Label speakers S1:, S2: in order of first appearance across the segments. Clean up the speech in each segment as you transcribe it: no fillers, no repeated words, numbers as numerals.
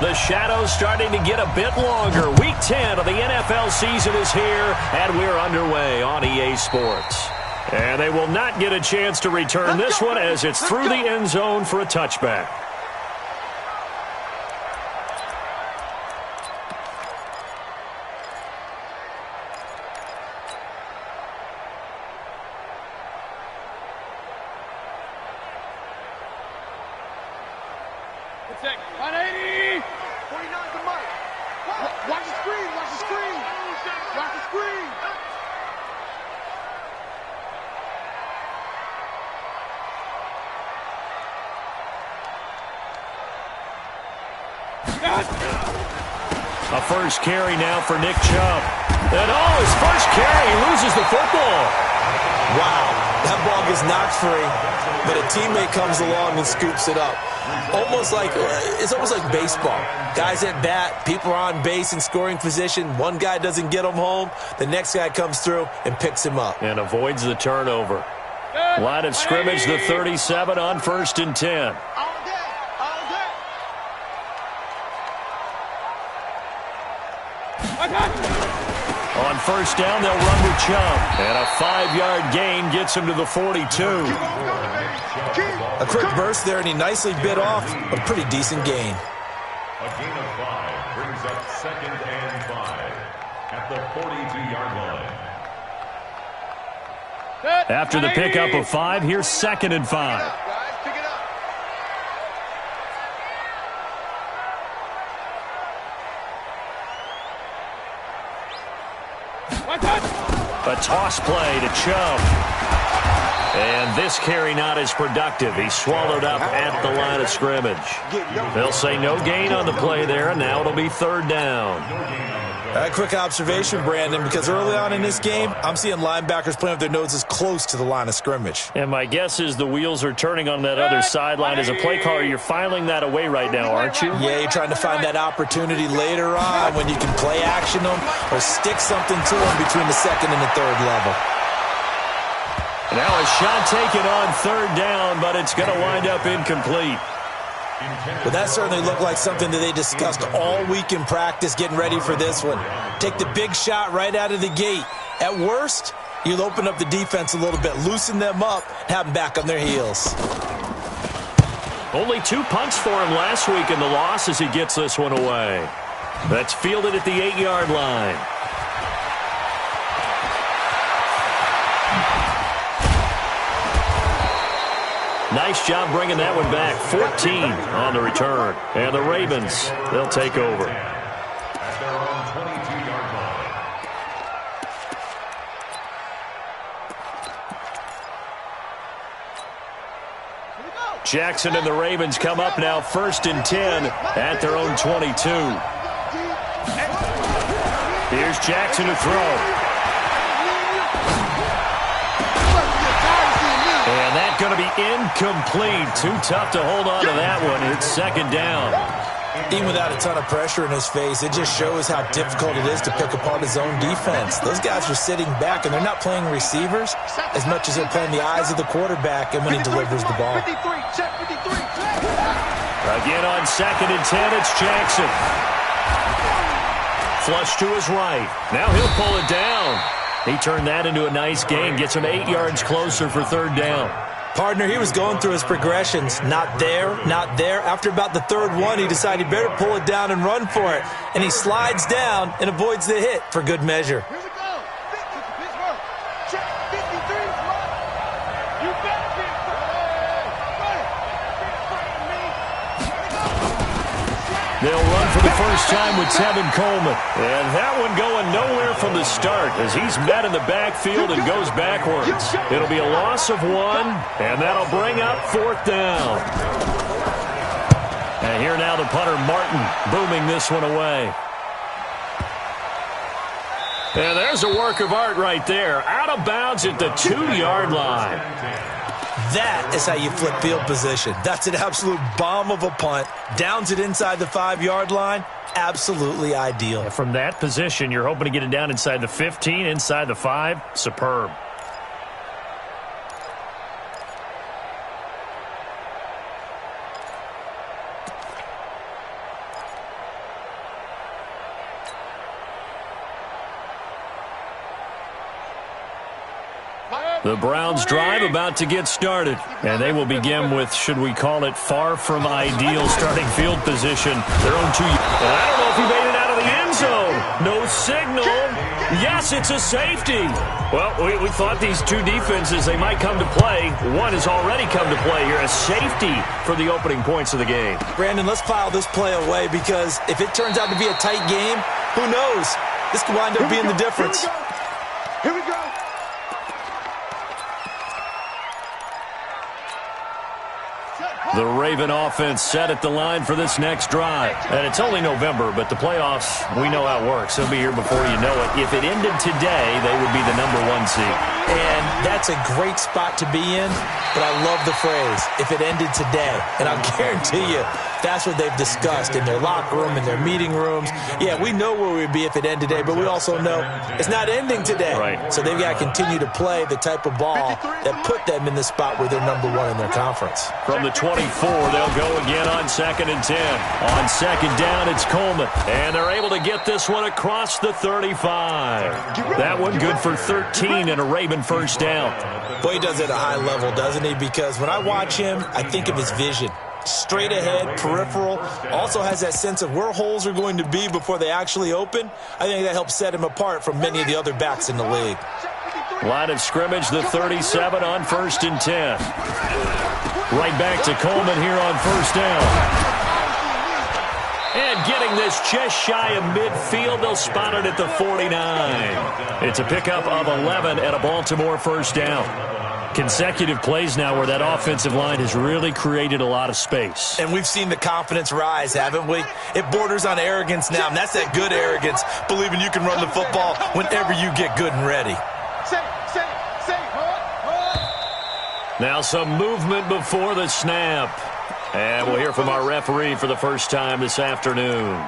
S1: The shadow's starting to get a bit longer. Week 10 of the NFL season is here, and we're underway on EA Sports. And they will not get a chance to return this one as it's through the end zone for a touchback.
S2: A first carry now for Nick Chubb. And his first carry, he loses the football.
S3: Wow, that ball gets knocked free, but a teammate comes along and scoops it up. It's almost like baseball. Guys at bat, people are on base in scoring position. One guy doesn't get him home, the next guy comes through and picks him up.
S2: And avoids the turnover. Line of scrimmage, the 37 on 1st and 10. On first down, they'll run with Chubb. And a 5-yard gain gets him to the 42.
S3: A quick burst there, and he nicely bit off a pretty decent gain.
S4: A gain of 5 brings up 2nd and 5 at the 42-yard line.
S2: After the pickup of 5, here's 2nd and 5. A toss play to Chubb. And this carry not as productive. He's swallowed up at the line of scrimmage. They'll say no gain on the play there, and now it'll be 3rd down.
S3: A quick observation, Brandon, because early on in this game, I'm seeing linebackers playing with their noses close to the line of scrimmage.
S2: And my guess is the wheels are turning on that other sideline. As a play caller, you're filing that away right now, aren't you?
S3: Yeah, you're trying to find that opportunity later on when you can play action them or stick something to them between the 2nd and the 3rd level.
S2: Now a shot taken on 3rd down, but it's going to wind up incomplete.
S3: But that certainly looked like something that they discussed all week in practice getting ready for this one. Take the big shot right out of the gate. At worst, you'll open up the defense a little bit, loosen them up, have them back on their heels.
S2: Only 2 punts for him last week in the loss as he gets this one away. That's fielded at the 8-yard line. Nice job bringing that one back. 14 on the return. And the Ravens, they'll take over.
S4: At their own 22-yard line.
S2: Jackson and the Ravens come up now 1st and 10 at their own 22. Here's Jackson to throw. And that's going to be incomplete. Too tough to hold on to that one. It's 2nd down.
S3: Even without a ton of pressure in his face, it just shows how difficult it is to pick apart his own defense. Those guys are sitting back, and they're not playing receivers as much as they're playing the eyes of the quarterback and when he delivers the ball.
S2: Again on 2nd and 10, it's Jackson. Flush to his right. Now he'll pull it down. He turned that into a nice gain, gets him 8 yards closer for 3rd down.
S3: Partner, he was going through his progressions. Not there, not there. After about the 3rd one, he decided he better pull it down and run for it. And he slides down and avoids the hit for good measure.
S5: Here we go. Check 53. You better be
S2: They'll run for the first time with Tevin Coleman. And that one going nowhere from the start as he's met in the backfield and goes backwards. It'll be a loss of 1, and that'll bring up 4th down. And here now the punter, Martin, booming this one away. And there's a work of art right there. Out of bounds at the 2-yard line.
S3: That is how you flip field position. That's an absolute bomb of a punt. Downs it inside the 5-yard line. Absolutely ideal.
S2: And from that position, you're hoping to get it down inside the 15, inside the 5. Superb.
S1: The Browns drive about to get started, and they will begin with, should we call it, far from ideal starting field position. Their own 2. And I don't know if he made it out of the end zone. No signal. Yes, it's a safety. Well, we thought these two defenses, they might come to play. One has already come to play here. A safety for the opening points of the game.
S3: Brandon, let's file this play away because if it turns out to be a tight game, who knows? This could wind up being the difference.
S5: Here we go.
S1: The Raven offense set at the line for this next drive. And it's only November, but the playoffs, we know how it works. They'll be here before you know it. If it ended today, they would be the #1 seed.
S3: And that's a great spot to be in, but I love the phrase, if it ended today. And I'll guarantee you, that's what they've discussed in their locker room, in their meeting rooms. Yeah, we know where we'd be if it ended today, but we also know it's not ending today.
S1: Right.
S3: So they've got to continue to play the type of ball that put them in the spot where they're #1 in their conference.
S1: From the 24, they'll go again on 2nd and 10. On 2nd down, it's Coleman. And they're able to get this one across the 35. That one good for 13 and a Raven first down.
S3: Boy, he does it at a high level, doesn't he? Because when I watch him, I think of his vision. Straight ahead, peripheral, also has that sense of where holes are going to be before they actually open. I think that helps set him apart from many of the other backs in the league.
S1: Line of scrimmage, the 37 on 1st and 10. Right back to Coleman here on 1st down. And getting this just shy of midfield, they'll spot it at the 49. It's a pickup of 11 and a Baltimore first down. Consecutive plays now where that offensive line has really created a lot of space.
S3: And we've seen the confidence rise, haven't we? It borders on arrogance now, and that's that good arrogance, believing you can run the football whenever you get good and ready.
S1: Now some movement before the snap. And we'll hear from our referee for the first time this afternoon.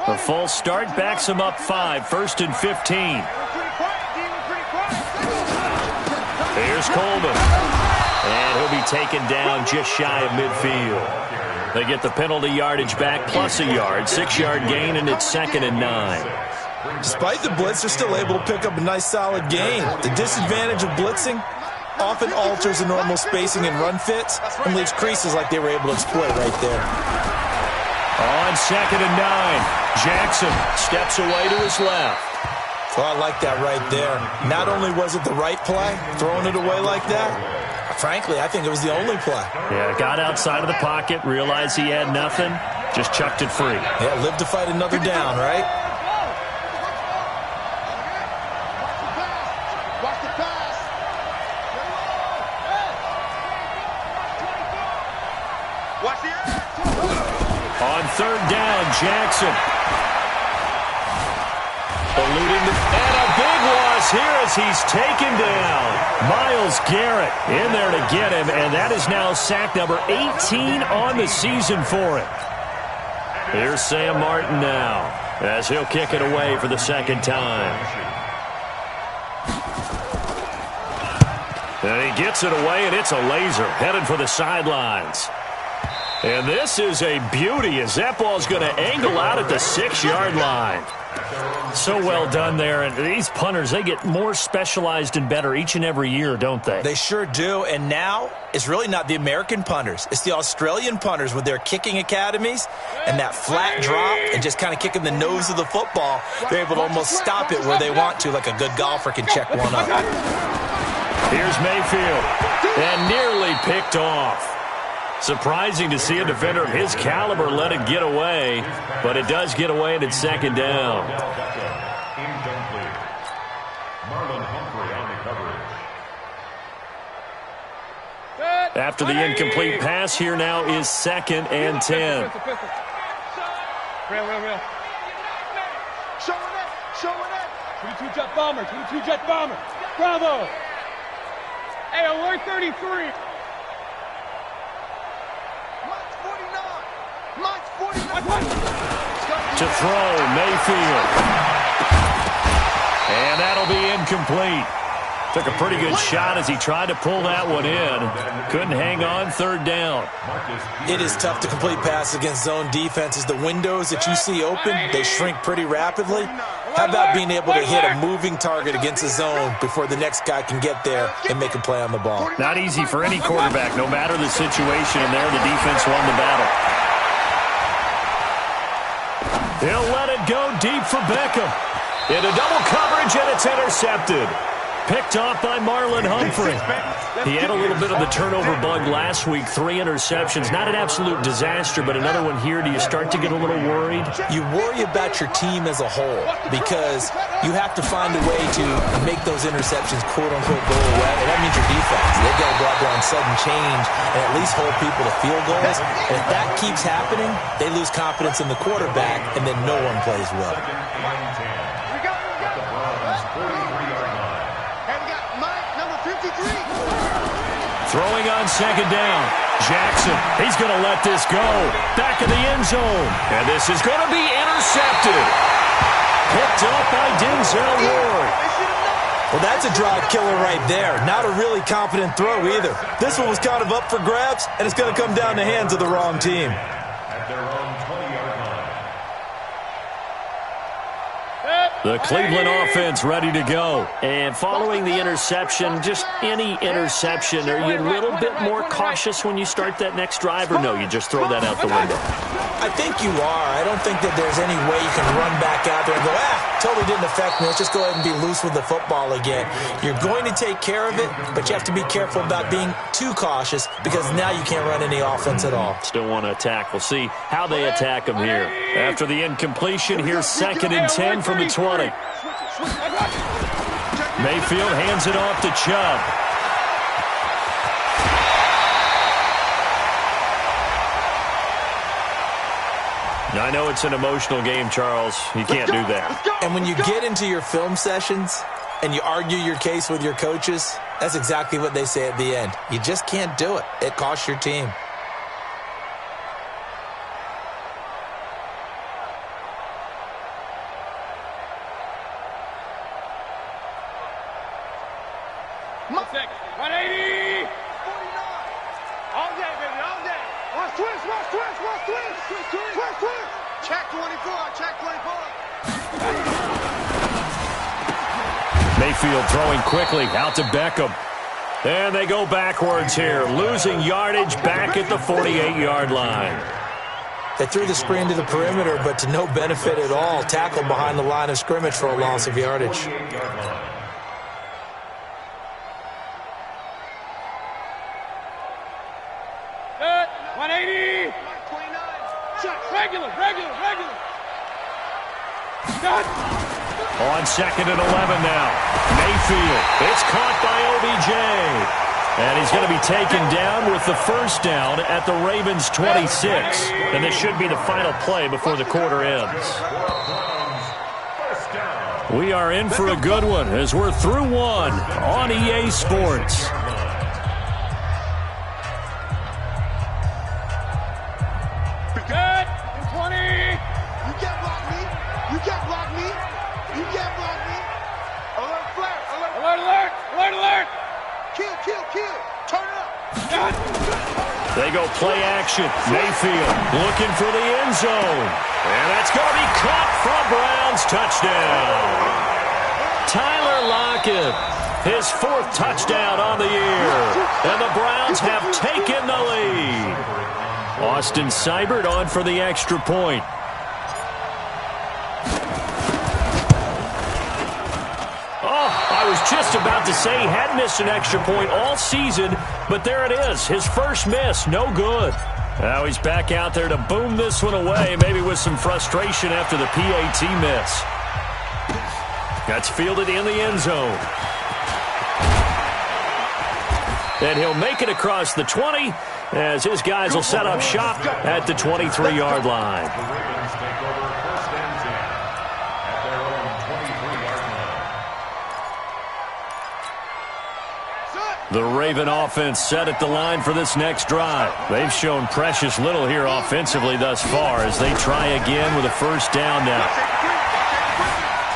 S1: A false start backs him up 5, 1st and 15. Here's Coleman. And he'll be taken down just shy of midfield. They get the penalty yardage back plus a yard, 6-yard gain, and it's 2nd and 9.
S3: Despite the blitz, they're still able to pick up a nice solid gain. The disadvantage of blitzing often alters the normal spacing and run fits and leaves creases like they were able to exploit right there.
S1: On 2nd and 9, Jackson steps away to his left.
S3: Oh, I like that right there. Not only was it the right play, throwing it away like that, frankly, I think it was the only play.
S1: Yeah, got outside of the pocket, realized he had nothing, just chucked it free.
S3: Yeah, live to fight another down, right?
S5: Watch the pass. Watch the edge.
S1: On 3rd down, Jackson. Eluding the... And a big loss here as he's taken down. Myles Garrett in there to get him, and that is now sack number 18 on the season for him. Here's Sam Martin now as he'll kick it away for the 2nd time. And he gets it away, and it's a laser headed for the sidelines. And this is a beauty as that ball's going to angle out at the 6-yard line. So well done there. And these punters, they get more specialized and better each and every year, don't they?
S3: They sure do. And now it's really not the American punters. It's the Australian punters with their kicking academies and that flat drop and just kind of kicking the nose of the football. They're able to almost stop it where they want to, like a good golfer can check one up.
S1: Here's Mayfield. And nearly picked off. Surprising to see a defender of his caliber let it get away, but it does get away and it's 2nd down. After the incomplete pass, here now is 2nd and 10.
S5: Real. Showing it.
S2: 22-jet bomber. Bravo. Hey, alert 33.
S5: Mike's 49.
S1: To throw, Mayfield. And that'll be incomplete. Took a pretty good shot as he tried to pull that one in. Couldn't hang on third down.
S3: It is tough to complete passes against zone defenses. The windows that you see open, they shrink pretty rapidly. How about being able to hit a moving target against a zone before the next guy can get there and make a play on the ball?
S1: Not easy for any quarterback, no matter the situation, and there the defense won the battle. He'll let it go deep for Beckham. Into double coverage, and it's intercepted. Picked off by Marlon Humphrey. He had a little bit of the turnover bug last week, 3 interceptions. Not an absolute disaster, but another one here. Do you start to get a little worried?
S3: You worry about your team as a whole because you have to find a way to make those interceptions, quote-unquote, go away. And that means your defense. They've got to go out there on sudden change and at least hold people to field goals. And if that keeps happening, they lose confidence in the quarterback, and then no one plays well.
S1: Throwing on second down. Jackson, he's going to let this go. Back in the end zone. And this is going to be intercepted. Picked up by Denzel Ward.
S3: Well, that's a drive killer right there. Not a really confident throw either. This one was kind of up for grabs, and it's going to come down the hands of the wrong team.
S4: At their own 20-yard line.
S1: The Cleveland offense ready to go. And following the interception, just any interception, are you a little bit more cautious when you start that next drive, or no, you just throw that out the window?
S3: I think you are. I don't think that there's any way you can run back out there and go, totally didn't affect me. Let's just go ahead and be loose with the football again. You're going to take care of it, but you have to be careful about being too cautious because now you can't run any offense at all.
S1: Still want to attack. We'll see how they attack him here. After the incompletion, here's 2nd and 10 from the 20. Mayfield hands it off to Chubb. Now, I know it's an emotional game, Charles. You can't do that.
S3: And when you get into your film sessions and you argue your case with your coaches, that's exactly what they say at the end. You just can't do it. It costs your team.
S1: Mayfield throwing quickly out to Beckham. And they go backwards here, losing yardage back at the 48-yard line.
S3: They threw the screen to the perimeter, but to no benefit at all. Tackled behind the line of scrimmage for a loss of yardage.
S1: On 2nd and 11 now. Mayfield. It's caught by OBJ. And he's going to be taken down with the first down at the Ravens' 26. And this should be the final play before the quarter ends. We are in for a good one as we're through one on EA Sports. They go play action. Mayfield looking for the end zone. And that's going to be caught for a Browns touchdown. Tyler Lockett, his 4th touchdown on the year. And the Browns have taken the lead. Austin Seibert on for the extra point. I was just about to say he hadn't missed an extra point all season, but there it is. His first miss, no good. Now he's back out there to boom this one away, maybe with some frustration after the PAT miss. That's fielded in the end zone. And he'll make it across the 20 as his guys will set up shop at the 23-yard line. The Raven offense set at the line for this next drive. They've shown precious little here offensively thus far as they try again with a first down now.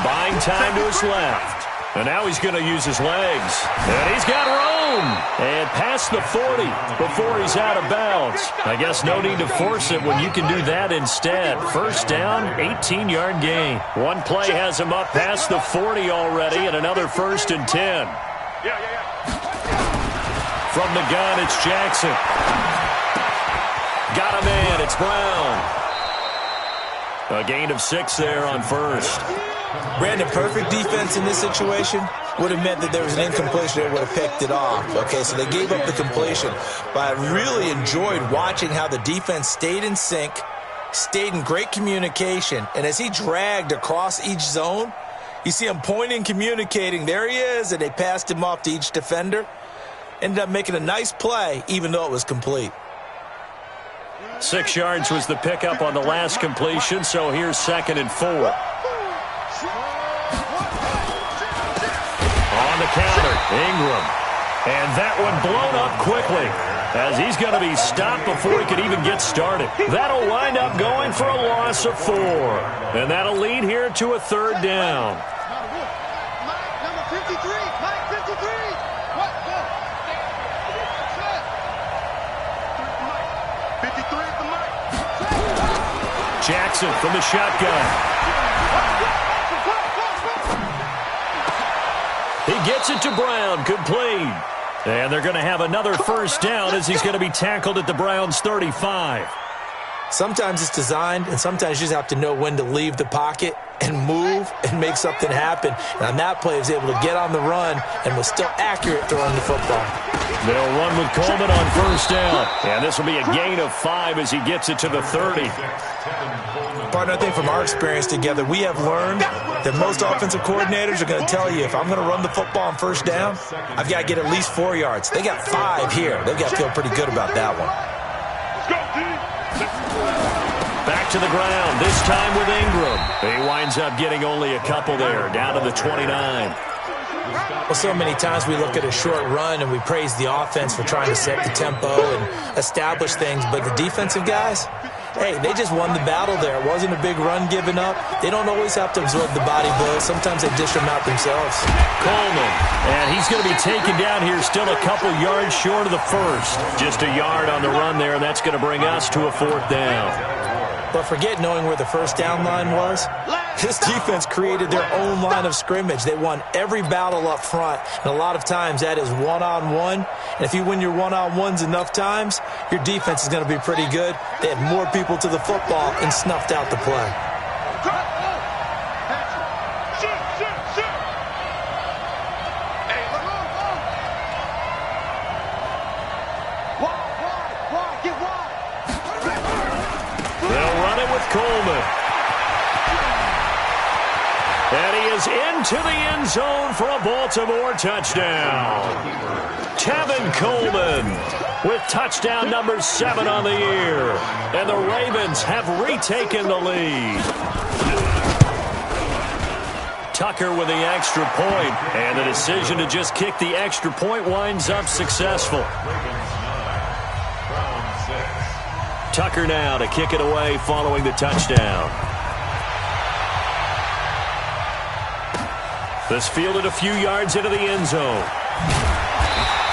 S1: Buying time to his left. And now he's going to use his legs. And he's got room. And past the 40 before he's out of bounds. I guess no need to force it when you can do that instead. First down, 18-yard gain. One play has him up past the 40 already, and another 1st and 10. From the gun, it's Jackson. Got a man, it's Brown. A gain of 6 there on first.
S3: Brandon, perfect defense in this situation would have meant that there was an incompletion. They would have picked it off. Okay, so they gave up the completion. But I really enjoyed watching how the defense stayed in sync, stayed in great communication. And as he dragged across each zone, you see him pointing, communicating. There he is, and they passed him off to each defender. Ended up making a nice play, even though it was complete.
S1: 6 yards was the pickup on the last completion, so here's 2nd and 4. On the counter, Ingram. And that one blown up quickly as he's going to be stopped before he could even get started. That'll wind up going for a loss of 4. And that'll lead here to a 3rd down.
S5: Number 53, Mike 53. What? Go. 53 at the mic.
S1: Jackson from the shotgun. He gets it to Brown, complete. And they're going to have another 1st down as he's going to be tackled at the Browns' 35.
S3: Sometimes it's designed, and sometimes you just have to know when to leave the pocket and move and make something happen. And on that play, he was able to get on the run and was still accurate throwing the football.
S1: They'll run with Coleman on 1st down. And this will be a gain of 5 as he gets it to the 30.
S3: Partner, I think from our experience together, we have learned that most offensive coordinators are going to tell you, if I'm going to run the football on 1st down, I've got to get at least 4 yards. They got 5 here. They've got to feel pretty good about that one.
S1: Back to the ground, this time with Ingram. He winds up getting only a couple there, down to the 29.
S3: Well, so many times we look at a short run and we praise the offense for trying to set the tempo and establish things, but the defensive guys, hey, they just won the battle there. It wasn't a big run given up. They don't always have to absorb the body blows. Sometimes they dish them out themselves.
S1: Coleman, and he's going to be taken down here still a couple yards short of the 1st. Just a yard on the run there, and that's going to bring us to a 4th down.
S3: But forget knowing where the 1st down line was. This defense created their own line of scrimmage. They won every battle up front, and a lot of times that is one-on-one. And if you win your one-on-ones enough times, your defense is going to be pretty good. They had more people to the football and snuffed out the play.
S1: They'll run it with Coleman. And he is into the end zone for a Baltimore touchdown. Tevin Coleman with touchdown number 7 on the year. And the Ravens have retaken the lead. Tucker with the extra point. And the decision to just kick the extra point winds up successful. Tucker now to kick it away following the touchdown. This fielded a few yards into the end zone.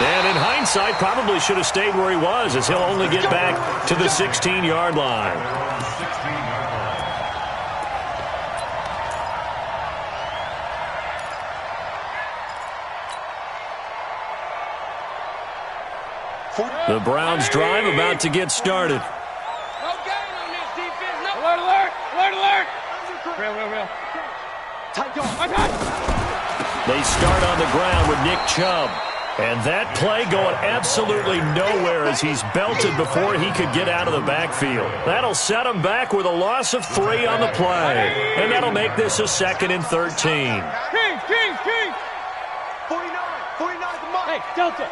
S1: And in hindsight, probably should have stayed where he was, as he'll only get back to the 16-yard line. The Browns drive about to get started.
S5: No gain on this defense. No. Alert, alert, alert, alert. Real. Tight go.
S1: They start on the ground with Nick Chubb. And that play going absolutely nowhere as he's belted before he could get out of the backfield. That'll set him back with a loss of 3 on the play. And that'll make this a 2nd and 13.
S5: King. 49 the mark. Hey, Delta.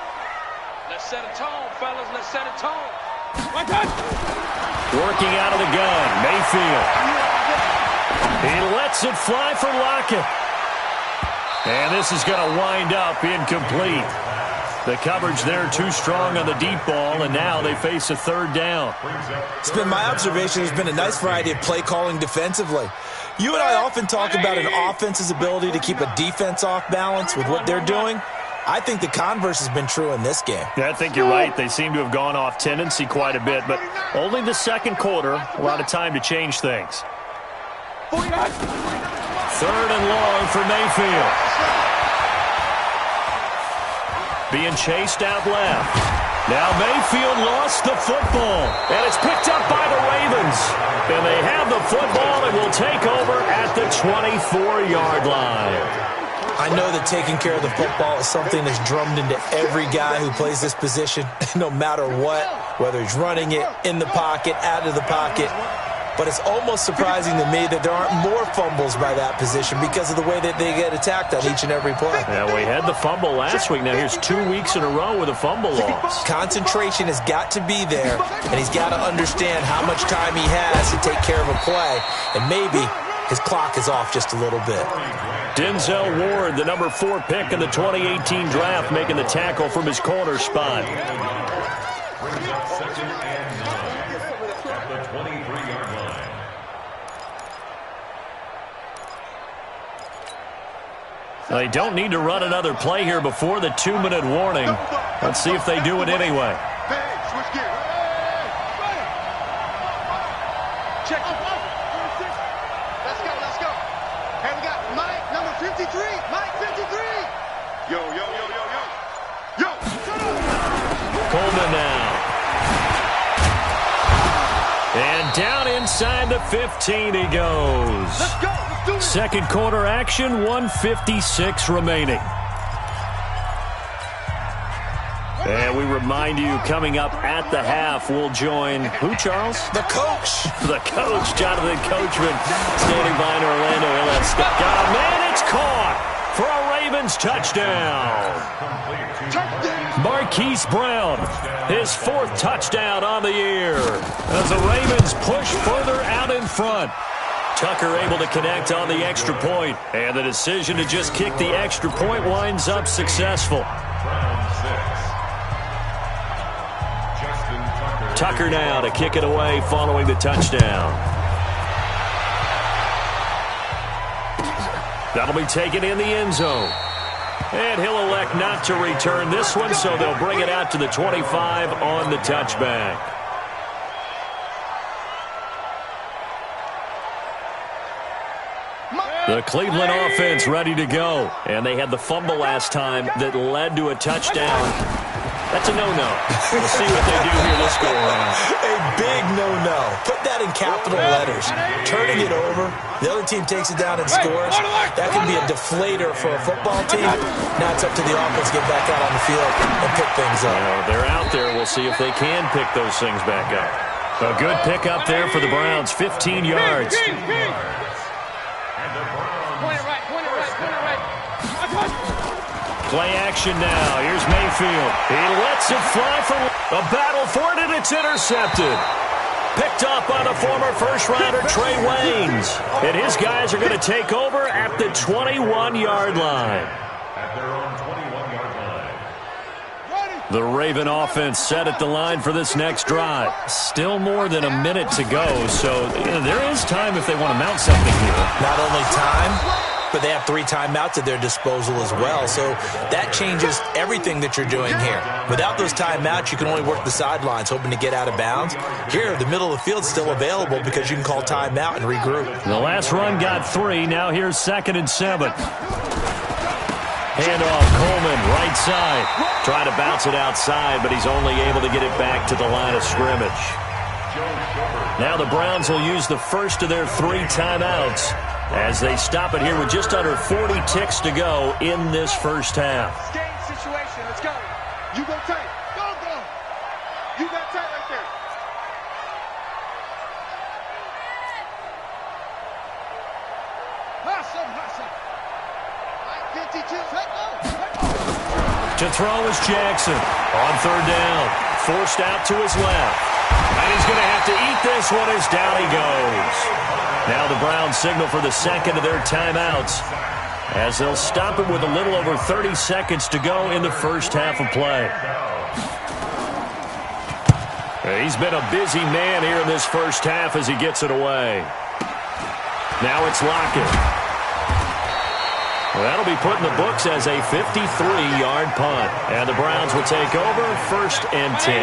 S5: Let's set a tone, fellas. Let's set a tone.
S1: Working out of the gun, Mayfield. He lets it fly for Lockett. And this is going to wind up incomplete. The coverage there too strong on the deep ball, and now they face a 3rd down.
S3: It's been my observation there's been a nice variety of play calling defensively. You and I often talk about an offense's ability to keep a defense off balance with what they're doing. I think the converse has been true in this game.
S1: Yeah, I think you're right. They seem to have gone off tendency quite a bit, but only the second quarter, a lot of time to change things. 3rd and long for Mayfield. Being chased out left. Now Mayfield lost the football, and it's picked up by the Ravens. And they have the football and will take over at the 24-yard line.
S3: I know that taking care of the football is something that's drummed into every guy who plays this position, no matter what, whether he's running it, in the pocket, out of the pocket. But it's almost surprising to me that there aren't more fumbles by that position because of the way that they get attacked on each and every play.
S1: Yeah, we had the fumble last week. Now here's 2 weeks in a row with a fumble loss.
S3: Concentration has got to be there, and he's got to understand how much time he has to take care of a play. And maybe his clock is off just a little bit.
S1: Denzel Ward, the number 4 pick in the 2018 draft, making the tackle from his corner spot.
S4: Brings up 2nd and 9 at the 23-yard line.
S1: They don't need to run another play here before the 2-minute warning. Let's see if they do it anyway.
S5: Switch gear. Check. Let's go. Hey, we got Mike, number 53. Mike, 53. Yo.
S1: Coleman now. And down inside the 15 he goes.
S5: Let's go. Let's do it.
S1: Second quarter action, 1:56 remaining. And we remind you, coming up at the half, we'll join who, Charles?
S3: The coach.
S1: The coach, Jonathan Coachman, standing by in Orlando. He'll have got a man, it's caught for a Ravens touchdown. Marquise Brown, his 4th touchdown on the year, as the Ravens push further out in front. Tucker able to connect on the extra point, and the decision to just kick the extra point winds up successful. Tucker now to kick it away following the touchdown. That'll be taken in the end zone. And he'll elect not to return this one, so they'll bring it out to the 25 on the touchback. The Cleveland offense ready to go. And they had the fumble last time that led to a touchdown. That's a no-no. We'll see what they do here this go around.
S3: A big no-no. Put that in capital letters. Turning it over, the other team takes it down and scores. That can be a deflator for a football team. Now it's up to the offense to get back out on the field and pick things up.
S1: They're out there. We'll see if they can pick those things back up. A good pick up there for the Browns. 15 yards.
S5: Point it right.
S1: Play action now. Here's Mayfield. He lets it fly for a battle for it, and it's intercepted. Picked up by the former first-rounder Trey Waynes. And his guys are going to take over at the 21-yard line.
S4: At their own 21-yard line.
S1: The Raven offense set at the line for this next drive. Still more than a minute to go, so there is time if they want to mount something here.
S3: Not only time, but they have 3 timeouts at their disposal as well. So that changes everything that you're doing here. Without those timeouts, you can only work the sidelines, hoping to get out of bounds. Here, the middle of the field's still available because you can call timeout and regroup.
S1: The last run got 3. Now here's 2nd and 7. Handoff, Coleman, right side. Trying to bounce it outside, but he's only able to get it back to the line of scrimmage. Now the Browns will use the first of their 3 timeouts as they stop it here with just under 40 ticks to go in this first half.
S5: Game situation. Let's go. You go tight. Go. You got tight right there. Hustle. 52.
S1: To throw is Jackson. On 3rd down. Forced out to his left. And he's going to have to eat this one as down he goes. Now the Browns signal for the second of their timeouts as they'll stop it with a little over 30 seconds to go in the first half of play. He's been a busy man here in this first half as he gets it away. Now it's Lockett. Well, that'll be put in the books as a 53-yard punt. And the Browns will take over 1st and 10.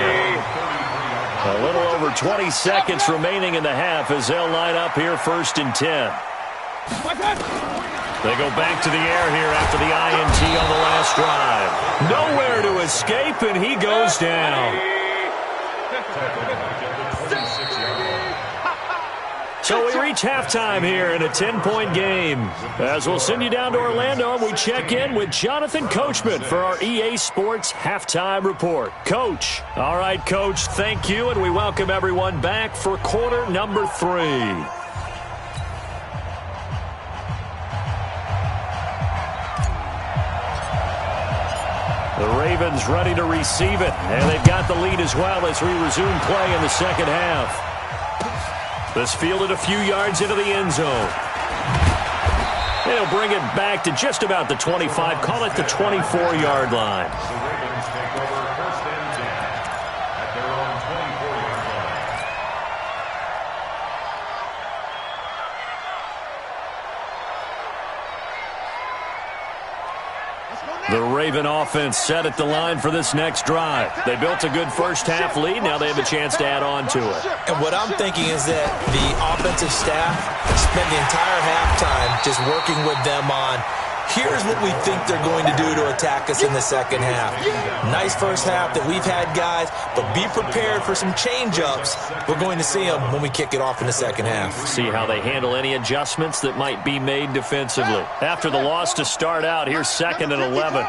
S1: A little over 20 seconds remaining in the half as they'll line up here 1st and 10. They go back to the air here after the INT on the last drive. Nowhere to escape, and he goes down. So we reach halftime here in a 10-point game. As we'll send you down to Orlando, and we check in with Jonathan Coachman for our EA Sports Halftime Report. Coach. All right, Coach, thank you, and we welcome everyone back for quarter number 3. The Ravens ready to receive it, and they've got the lead as well as we resume play in the second half. This fielded a few yards into the end zone. They'll bring it back to just about the 25, call it the 24-yard line.
S4: The Ravens take over 1st and 10 at their own 24-yard line.
S1: The Raven offense set at the line for this next drive. They built a good first-half lead. Now they have a chance to add on to it.
S3: And what I'm thinking is that the offensive staff spent the entire halftime just working with them on, here's what we think they're going to do to attack us in the second half. Nice first half that we've had, guys, but be prepared for some change-ups. We're going to see them when we kick it off in the second half.
S1: See how they handle any adjustments that might be made defensively. After the loss to start out, here's 2nd and 11.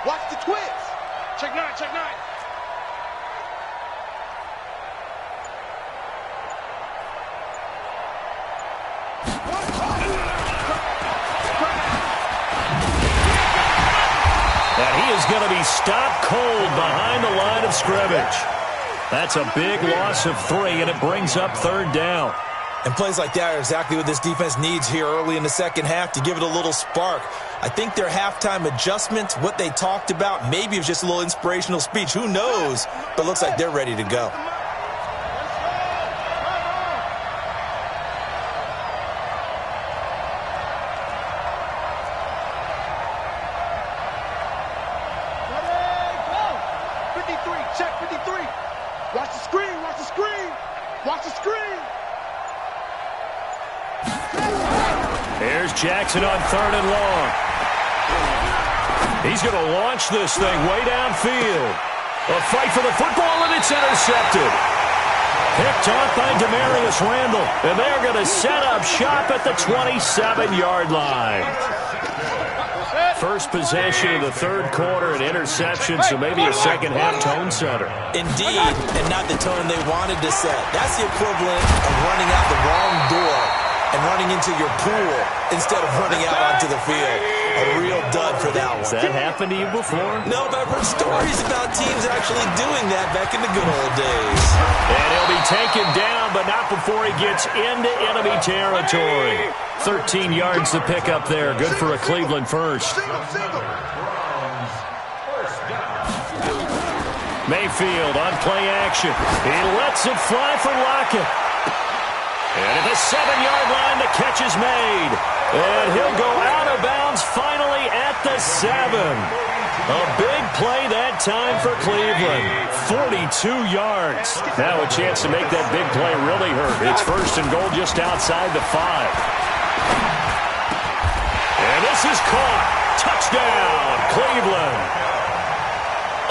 S5: Watch the twist. Check 9, check 9.
S1: And he is going to be stopped cold behind the line of scrimmage. That's a big loss of 3, and it brings up 3rd down.
S3: And plays like that are exactly what this defense needs here early in the second half to give it a little spark. I think their halftime adjustments, what they talked about, maybe it was just a little inspirational speech. Who knows? But it looks like they're ready to go.
S5: Check 53. Watch the screen, watch the screen. Watch the screen.
S1: Here's Jackson on 3rd and long. He's going to launch this thing way downfield. A fight for the football, and it's intercepted. Picked off by Demarius Randall, and they're going to set up shop at the 27-yard line. First possession of the 3rd quarter, an interception, so maybe a second-half tone setter.
S3: Indeed, and not the tone they wanted to set. That's the equivalent of running out the wrong door and running into your pool instead of running out onto the field. A real dud for that one.
S1: Has that happened to you before?
S3: No, but I've heard stories about teams actually doing that back in the good old days.
S1: And he'll be taken down, but not before he gets into enemy territory. 13 yards to pick up there. Good for a Cleveland first. Mayfield on play action. He lets it fly for Lockett. And at the 7-yard line, the catch is made. And he'll go out of bounds finally at the 7. A big play that time for Cleveland. 42 yards. Now a chance to make that big play really hurt. It's 1st and goal just outside the 5. And this is caught. Touchdown, Cleveland.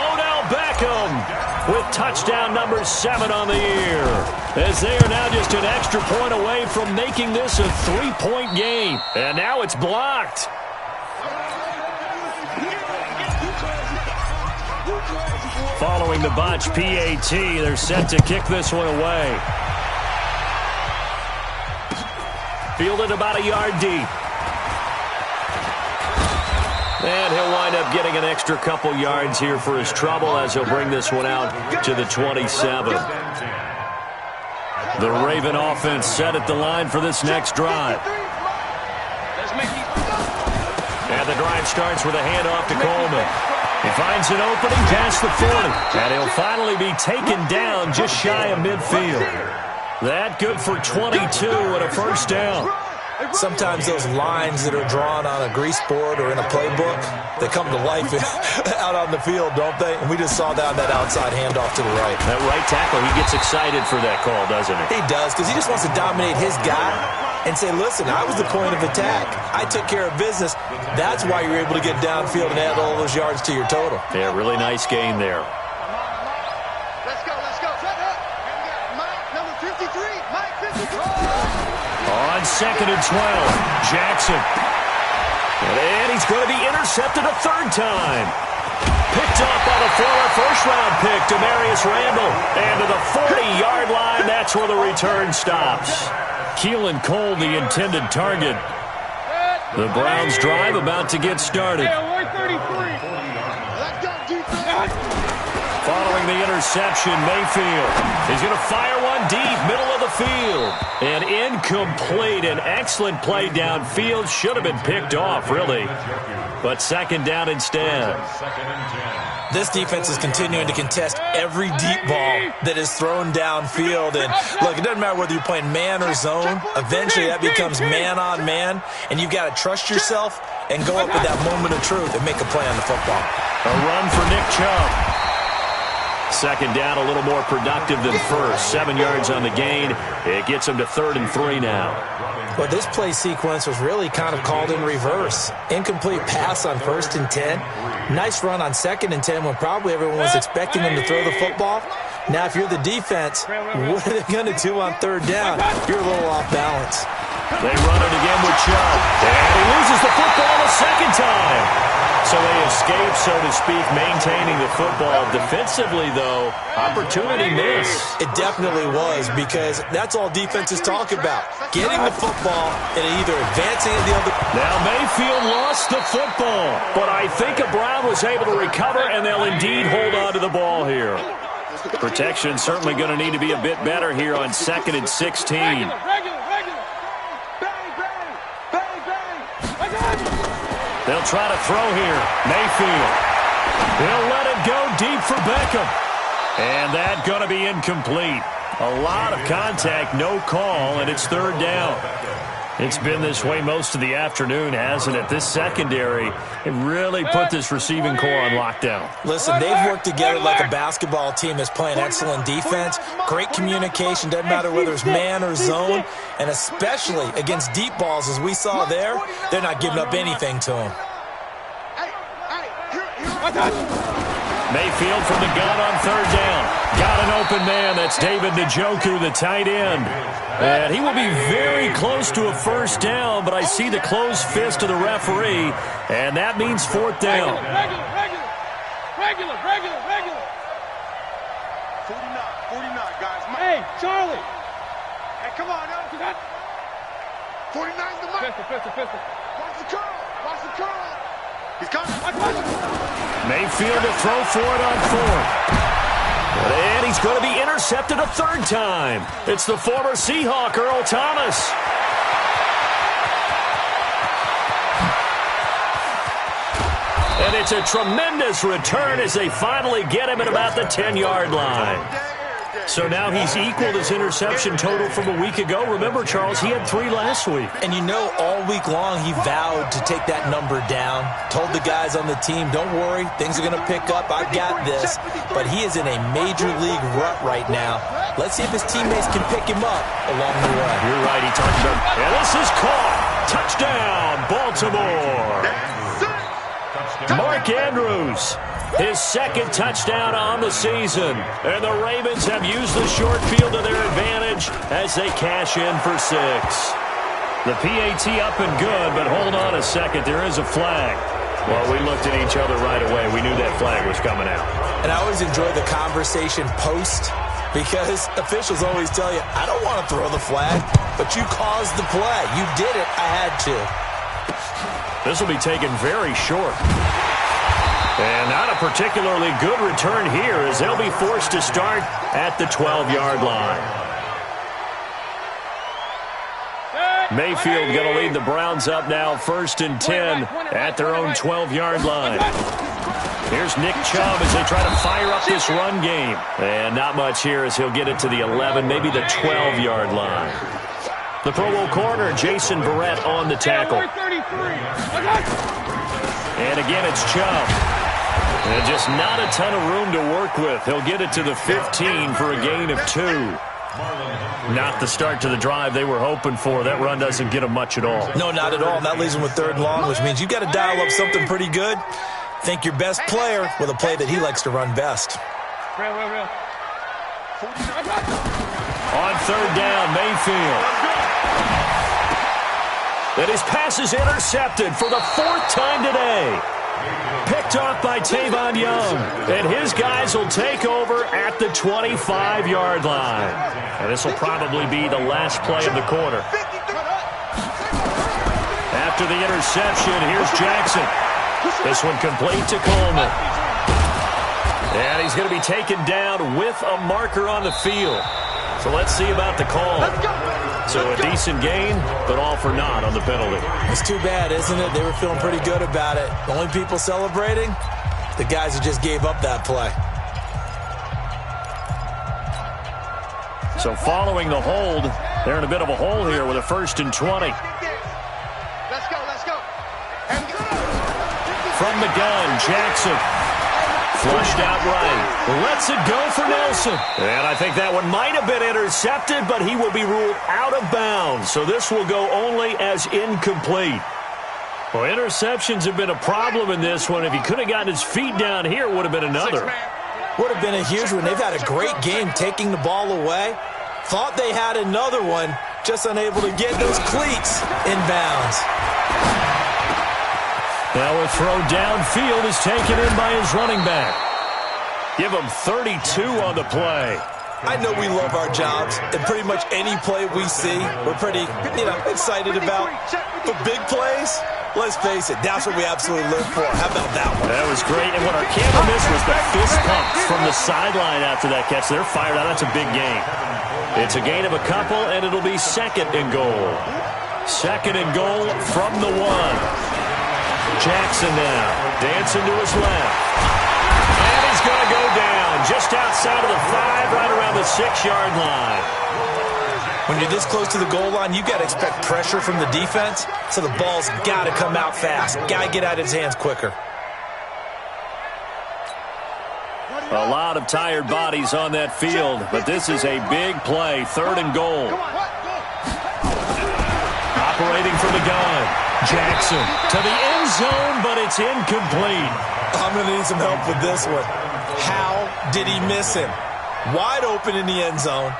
S1: Odell Beckham with touchdown number 7 on the year. As they are now just an extra point away from making this a 3-point game. And now it's blocked. Following the botch PAT, they're set to kick this one away. Fielded about a yard deep. And he'll wind up getting an extra couple yards here for his trouble as he'll bring this one out to the 27. The Raven offense set at the line for this next drive. And the drive starts with a handoff to Coleman. He finds an opening past the 40, and he'll finally be taken down just shy of midfield. That good for 22 and a first down.
S3: Sometimes those lines that are drawn on a grease board or in a playbook, they come to life out on the field, don't they? And we just saw that outside handoff to the right.
S1: That right tackle, he gets excited for that call, doesn't he?
S3: He does, because he just wants to dominate his guy and say, listen, I was the point of attack. I took care of business. That's why you're able to get downfield and add all those yards to your total.
S1: Yeah, really nice gain there.
S5: Let's go. Mike, number 53. Mike, 53.
S1: On 2nd and 12, Jackson. And he's going to be intercepted a third time. Picked up by the former first-round pick, Demarius Randall. And to the 40-yard line, that's where the return stops. Keelan Cole, the intended target. The Browns drive about to get started. Following the interception, Mayfield is going to fire one deep, middle of the field. And incomplete, an excellent play downfield. Should have been picked off, really. But second down instead.
S3: This defense is continuing to contest every deep ball that is thrown downfield. And look, it doesn't matter whether you're playing man or zone. Eventually that becomes man on man. And you've got to trust yourself and go up at that moment of truth and make a play on the football.
S1: A run for Nick Chubb. Second down, a little more productive than first. 7 yards on the gain. It gets him to 3rd and 3 now.
S3: Well, this play sequence was really kind of called in reverse. Incomplete pass on 1st and 10. Nice run on 2nd and 10 when probably everyone was expecting him to throw the football. Now, if you're the defense, what are they going to do on 3rd down? You're a little off balance.
S1: They run it again with Chubb. And he loses the football a second time. So they escape, so to speak, maintaining the football. Defensively, though, opportunity miss.
S3: It definitely was, because that's all defenses talk about. Getting the football and either advancing it the other.
S1: Now Mayfield lost the football, but I think Brown was able to recover, and they'll indeed hold on to the ball here. Protection certainly going to need to be a bit better here on 2nd and 16. They'll try to throw here. Mayfield. He'll let it go deep for Beckham. And that's going to be incomplete. A lot of contact, no call, and it's 3rd down. It's been this way most of the afternoon, hasn't it? This secondary, it really put this receiving core on lockdown.
S3: Listen, they've worked together like a basketball team that's playing excellent defense. Great communication, doesn't matter whether it's man or zone. And especially against deep balls, as we saw there, they're not giving up anything to them.
S1: Mayfield from the gun on 3rd down. Got an open man. That's David Njoku, the tight end. And he will be very close to a first down, but I see the closed fist of the referee, and that means 4th down.
S5: Regular. 49, guys. Hey, Charlie. Hey, come on, now. 49's the mark. Pistol. Watch the curl. He's coming.
S1: Mayfield to throw for it on 4th. And he's going to be intercepted a 3rd time. It's the former Seahawk, Earl Thomas. And it's a tremendous return as they finally get him at about the 10-yard line. So now he's equaled his interception total from a week ago. Remember, Charles, he had 3 last week.
S3: And you know, all week long he vowed to take that number down. Told the guys on the team, don't worry, things are going to pick up. I've got this. But he is in a major league rut right now. Let's see if his teammates can pick him up along the way.
S1: You're right, he talked about it. And this is caught. Touchdown, Baltimore. Mark Andrews. His 2nd touchdown on the season. And the Ravens have used the short field to their advantage as they cash in for 6. The PAT up and good, but hold on a second. There is a flag. Well, we looked at each other right away. We knew that flag was coming out.
S3: And I always enjoy the conversation post, because officials always tell you, I don't want to throw the flag, but you caused the play. You did it. I had to.
S1: This will be taken very short. And not a particularly good return here, as they'll be forced to start at the 12-yard line. Mayfield going to lead the Browns up now, 1st and 10 at their own 12-yard line. Here's Nick Chubb as they try to fire up this run game. And not much here as he'll get it to the 11, maybe the 12-yard line. The Pro Bowl corner, Jason Verrett, on the tackle. And again, it's Chubb. And just not a ton of room to work with. He'll get it to the 15 for a gain of 2. Not the start to the drive they were hoping for. That run doesn't get them much at all.
S3: No, not at all. And that leaves them with 3rd and long, which means you've got to dial up something pretty good. Think your best player with a play that he likes to run best.
S1: On 3rd down, Mayfield. And his pass is intercepted for the 4th time today. Picked off by Tavon Young. And his guys will take over at the 25-yard line. And this will probably be the last play of the quarter. After the interception, here's Jackson. This one complete to Coleman. And he's going to be taken down with a marker on the field. So let's see about the call. So a decent gain, but all for naught on the penalty.
S3: It's too bad, isn't it? They were feeling pretty good about it. The only people celebrating, the guys who just gave up that play.
S1: So following the hold, they're in a bit of a hole here with a 1st and 20.
S5: Let's go.
S1: From the gun, Jackson. Flushed out right. Lets it go for Nelson. And I think that one might have been intercepted, but he will be ruled out of bounds. So this will go only as incomplete. Well, interceptions have been a problem in this one. If he could have gotten his feet down here, it would have been another.
S3: Would have been a huge one. They've had a great game taking the ball away. Thought they had another one, just unable to get those cleats in bounds.
S1: Now a throw downfield is taken in by his running back. Give him 32 on the play.
S3: I know we love our jobs, and pretty much any play we see, we're pretty, excited about. But big plays, let's face it, that's what we absolutely live for. How about that one?
S1: That was great, and what our camera missed was the fist pump from the sideline after that catch. They're fired out. That's a big gain. It's a gain of a couple, and it'll be 2nd and goal. 2nd and goal from the 1. Jackson now, dancing to his left. And he's going to go down just outside of the 5, right around the 6-yard line.
S3: When you're this close to the goal line, you got to expect pressure from the defense, so the ball's got to come out fast. Got to get out of his hands quicker.
S1: A lot of tired bodies on that field, but this is a big play, 3rd and goal. Operating from the gun. Jackson to the end zone, but it's incomplete.
S3: I'm going to need some help with this one. How did he miss him? Wide open in the end zone.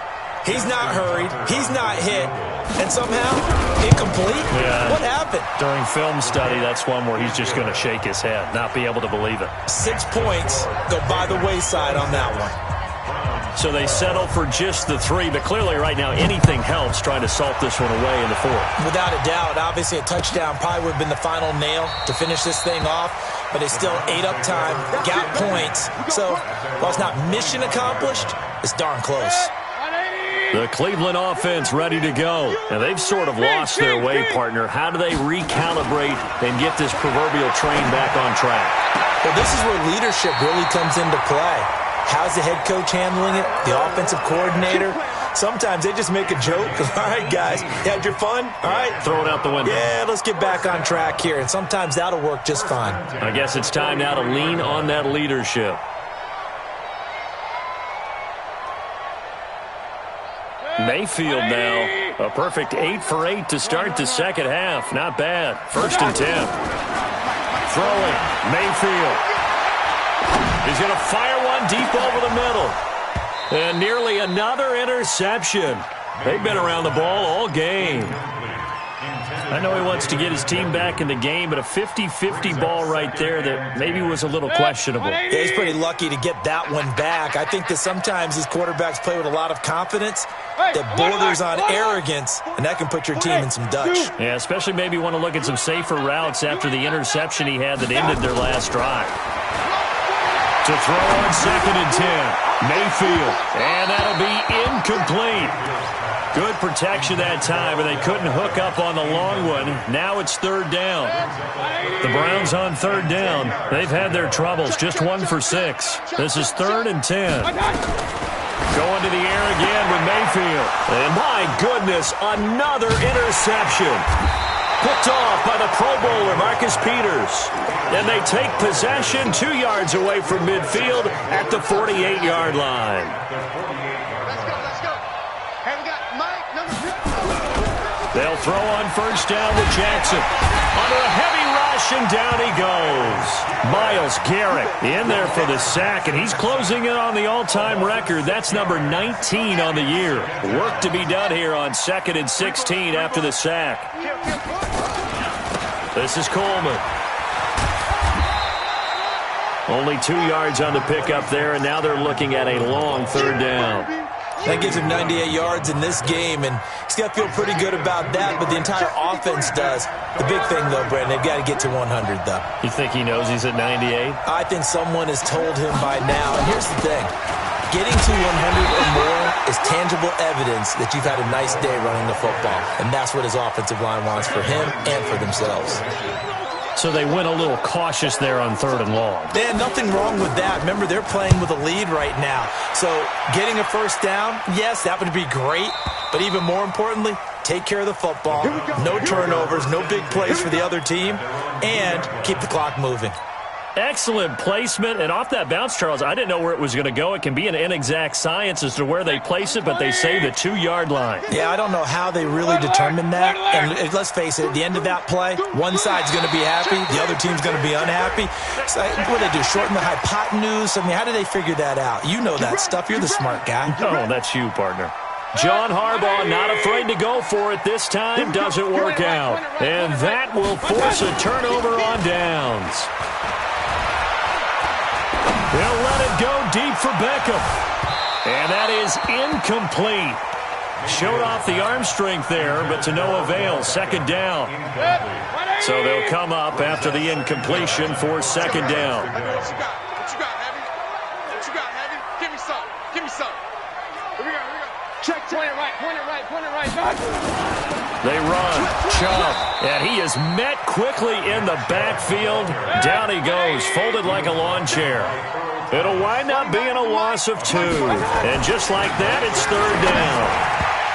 S3: He's not hurried. He's not hit. And somehow, incomplete?
S1: Yeah.
S3: What happened?
S1: During film study, that's one where he's just going to shake his head, not be able to believe it.
S3: 6 points go by the wayside on that one.
S1: So they settle for just the 3, but clearly right now anything helps trying to salt this one away in the 4th.
S3: Without a doubt, obviously a touchdown probably would have been the final nail to finish this thing off, but it's still ate up time, got points. So while it's not mission accomplished, it's darn close.
S1: The Cleveland offense ready to go. And they've sort of lost their way, partner. How do they recalibrate and get this proverbial train back on track?
S3: Well, this is where leadership really comes into play. How's the head coach handling it? The offensive coordinator? Sometimes they just make a joke. All right, guys, you had your fun? All right.
S1: Throw it out the window.
S3: Yeah, let's get back on track here. And sometimes that'll work just fine.
S1: I guess it's time now to lean on that leadership. Mayfield now, a perfect 8 for 8 to start the 2nd half. Not bad. 1st and 10. Throwing, Mayfield. He's going to fire one deep over the middle. And nearly another interception. They've been around the ball all game. I know he wants to get his team back in the game, but a 50-50 ball right there that maybe was a little questionable.
S3: Yeah, he's pretty lucky to get that one back. I think that sometimes these quarterbacks play with a lot of confidence that borders on arrogance, and that can put your team in some Dutch.
S1: Yeah, especially maybe want to look at some safer routes after the interception he had that ended their last drive. To throw on 2nd and 10. Mayfield. And that'll be incomplete. Good protection that time, and they couldn't hook up on the long one. Now it's third down. The Browns on third down. They've had their troubles, just 1 for 6. This is 3rd and 10. Going to the air again with Mayfield. And my goodness, another interception. Picked off by the Pro Bowler, Marcus Peters. And they take possession 2 yards away from midfield at the 48-yard line. They'll throw on first down with Jackson. Under a heavy rush, and down he goes. Myles Garrett in there for the sack, and he's closing in on the all-time record. That's number 19 on the year. Work to be done here on 2nd and 16 after the sack. This is Coleman. Only 2 yards on the pickup there, and now they're looking at a long third down.
S3: That gives him 98 yards in this game, and he's got to feel pretty good about that, but the entire offense does. The big thing, though, Brandon, they've got to get to 100, though.
S1: You think he knows he's at 98?
S3: I think someone has told him by now. And here's the thing. Getting to 100 or more is tangible evidence that you've had a nice day running the football, and that's what his offensive line wants for him and for themselves.
S1: So they went a little cautious there on 3rd and long.
S3: Man, nothing wrong with that. Remember, they're playing with a lead right now. So getting a first down, yes, that would be great. But even more importantly, take care of the football. No turnovers, no big plays for the other team, and keep the clock moving.
S1: Excellent placement, and off that bounce, Charles, I didn't know where it was going to go. It can be an inexact science as to where they place it, but they say the 2-yard line.
S3: Yeah, I don't know how they really determine that. And let's face it, at the end of that play, one side's going to be happy, the other team's going to be unhappy. So what do they do, shorten the hypotenuse? I mean, how do they figure that out? You know that stuff. You're the smart guy.
S1: Oh, that's you, partner. John Harbaugh not afraid to go for it this time. Doesn't work out. And that will force a turnover on downs. They'll let it go deep for Beckham. And that is incomplete. Showed off the arm strength there, but to no avail. 2nd down. So they'll come up after the incompletion for 2nd down.
S5: What you got? What you got, Heavy? What you got, Heavy? Give me some. Give me some. Here we go. Check. Point it right.
S1: They run. Chubb. And he is met quickly in the backfield. Down he goes, folded like a lawn chair. It'll wind up being a loss of 2. And just like that, it's 3rd down.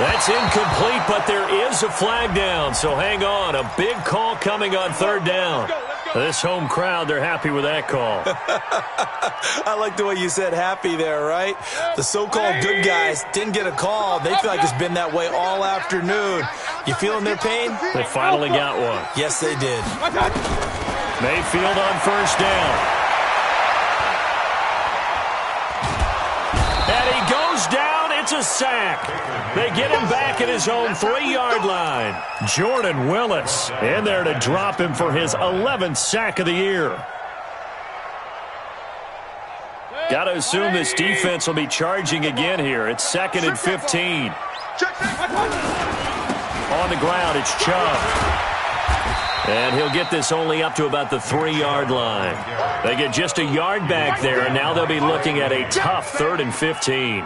S1: That's incomplete, but there is a flag down. So hang on. A big call coming on 3rd down. This home crowd, they're happy with that call.
S3: I like the way you said happy there, right? The so-called good guys didn't get a call. They feel like it's been that way all afternoon. You feeling their pain?
S1: They finally got one.
S3: Yes, they did.
S1: Mayfield on first down. And he goes down. It's a sack. They get him back at his own 3-yard line. Jordan Willis in there to drop him for his 11th sack of the year. Got to assume this defense will be charging again here. It's 2nd and 15. On the ground, it's Chubb. And he'll get this only up to about the 3-yard line. They get just a yard back there, and now they'll be looking at a tough 3rd and 15.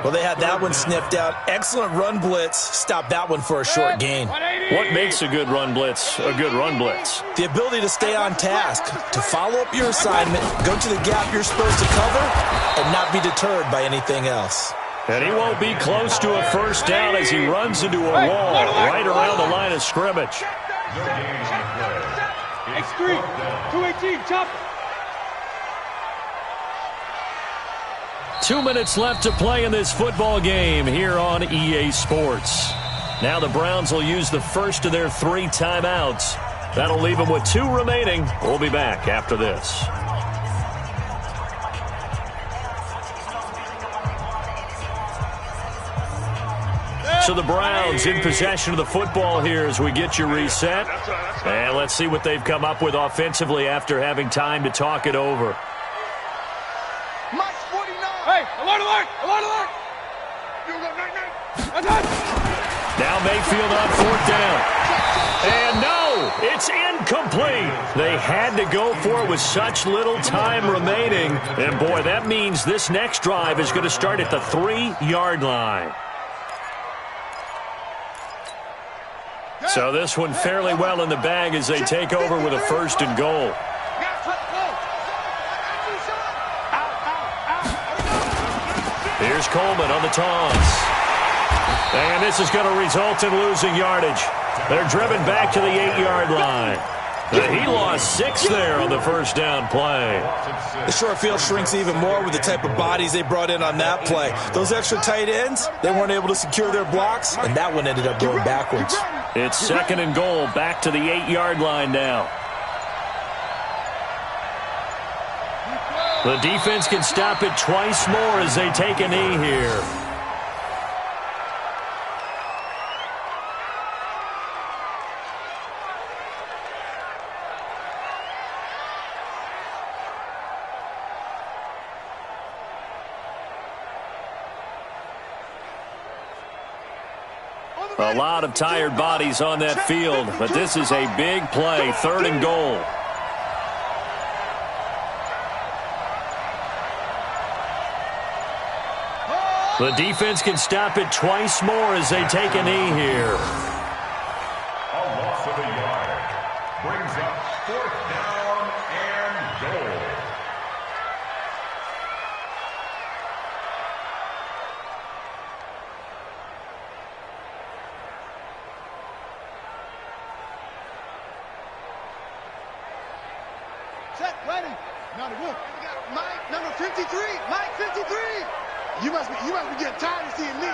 S3: Well, they had that one sniffed out. Excellent run blitz. Stop that one for a short gain.
S1: What makes a good run blitz a good run blitz?
S3: The ability to stay on task, to follow up your assignment, go to the gap you're supposed to cover, and not be deterred by anything else.
S1: And he won't be close to a first down as he runs into a wall right around the line of scrimmage.
S5: X3, 218, chop.
S1: 2 minutes left to play in this football game here on EA Sports. Now the Browns will use the first of their 3 timeouts. That'll leave them with 2 remaining. We'll be back after this. So the Browns in possession of the football here as we get you reset. And let's see what they've come up with offensively after having time to talk it over.
S5: Hey, alert, alert, alert, alert.
S1: Now Mayfield on 4th down. And no, it's incomplete. They had to go for it with such little time remaining. And boy, that means this next drive is going to start at the 3-yard line. So this one fairly well in the bag as they take over with a 1st and goal. Here's Coleman on the toss. And this is going to result in losing yardage. They're driven back to the 8-yard line. He lost 6 there on the 1st down play.
S3: The short field shrinks even more with the type of bodies they brought in on that play. Those extra tight ends, they weren't able to secure their blocks, and that one ended up going backwards.
S1: It's 2nd and goal, back to the 8-yard line now. The defense can stop it twice more as they take a knee here. A lot of tired bodies on that field, but this is a big play, 3rd and goal. The defense can stop it twice more as they take a knee here.
S4: A loss of a yard brings up 4th down and goal.
S5: Set, ready. Now the wolf. Mike, number 53. Mike, 53. You must be getting tired of seeing me.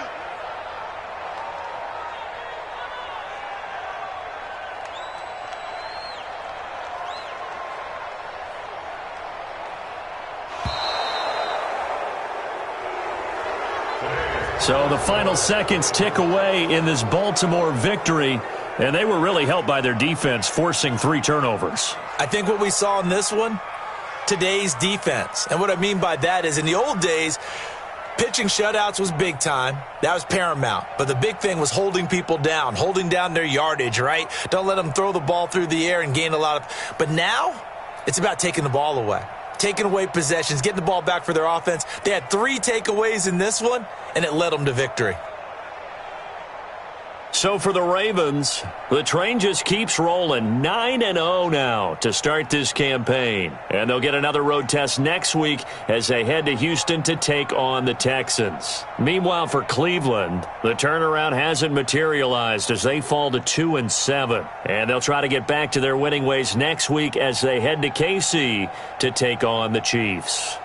S1: So the final seconds tick away in this Baltimore victory, and they were really helped by their defense, forcing 3 turnovers.
S3: I think what we saw in this one, today's defense. And what I mean by that is in the old days, pitching shutouts was big time. That was paramount. But the big thing was holding people down, holding down their yardage, right? Don't let them throw the ball through the air and gain a lot of... But now, it's about taking the ball away. Taking away possessions, getting the ball back for their offense. They had 3 takeaways in this one, and it led them to victory.
S1: So for the Ravens, the train just keeps rolling, 9-0 now to start this campaign. And they'll get another road test next week as they head to Houston to take on the Texans. Meanwhile, for Cleveland, the turnaround hasn't materialized as they fall to 2-7. And they'll try to get back to their winning ways next week as they head to KC to take on the Chiefs.